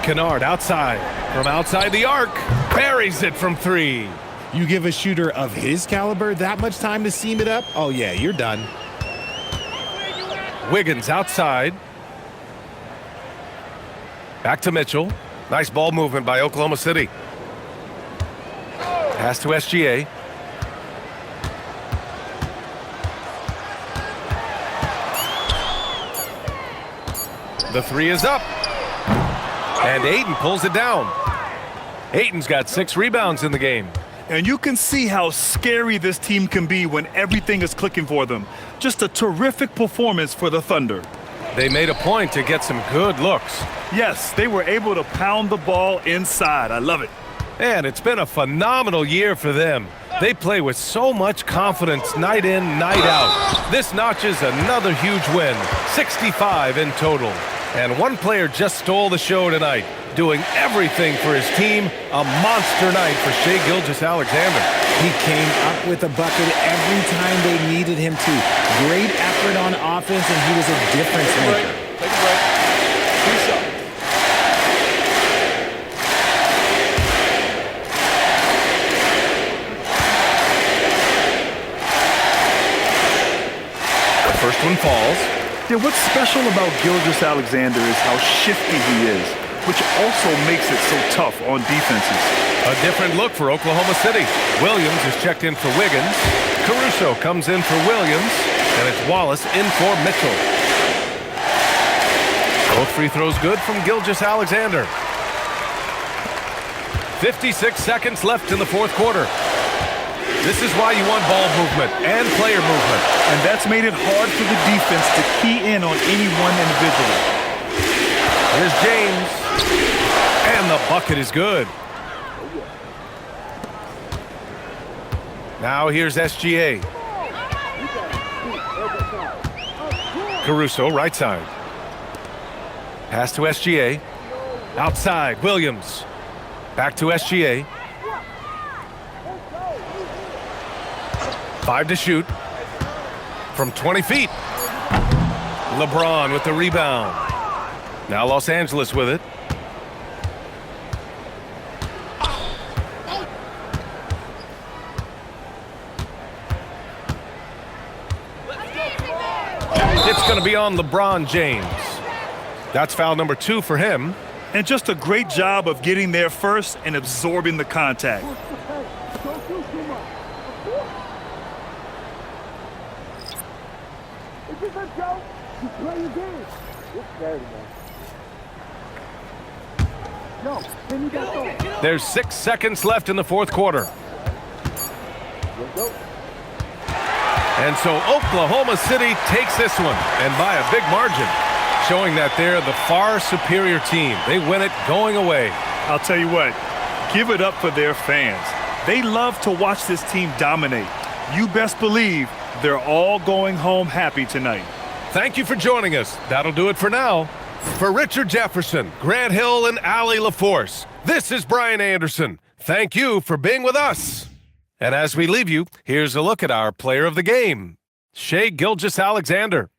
Kennard outside. From outside the arc. Buries it from three. You give a shooter of his caliber that much time to seam it up? Oh, yeah, you're done. Wiggins outside. Back to Mitchell. Nice ball movement by Oklahoma City. Pass to SGA. The three is up. And Ayton pulls it down. Ayton's got 6 rebounds in the game. And you can see how scary this team can be when everything is clicking for them. Just a terrific performance for the Thunder. They made a point to get some good looks. Yes, they were able to pound the ball inside. I love it. And it's been a phenomenal year for them. They play with so much confidence night in, night out. This notches another huge win, 65 in total. And one player just stole the show tonight, doing everything for his team. A monster night for Shai Gilgeous-Alexander. He came up with a bucket every time they needed him to. Great effort on offense, and he was a difference maker. Take a break. Reset. The first one falls. Yeah, what's special about Gilgeous-Alexander is how shifty he is, which also makes it so tough on defenses. A different look for Oklahoma City. Williams is checked in for Wiggins. Caruso comes in for Williams. And it's Wallace in for Mitchell. Both free throws good from Gilgeous-Alexander. 56 seconds left in the fourth quarter. This is why you want ball movement and player movement. And that's made it hard for the defense to key in on any one individual. Here's James. And the bucket is good. Now here's SGA. Caruso, right side. Pass to SGA. Outside, Williams. Back to SGA. 5 to shoot. from 20 feet. LeBron with the rebound. Now Los Angeles with it. It's going to be on LeBron James. That's foul number 2 for him. And just a great job of getting there first and absorbing the contact. There's 6 seconds left in the fourth quarter. And so Oklahoma City takes this one, and by a big margin, showing that they're the far superior team. They win it going away. I'll tell you what, give it up for their fans. They love to watch this team dominate. You best believe they're all going home happy tonight. Thank you for joining us. That'll do it for now. For Richard Jefferson, Grant Hill, and Allie LaForce, this is Brian Anderson. Thank you for being with us. And as we leave you, here's a look at our player of the game, Shai Gilgeous-Alexander.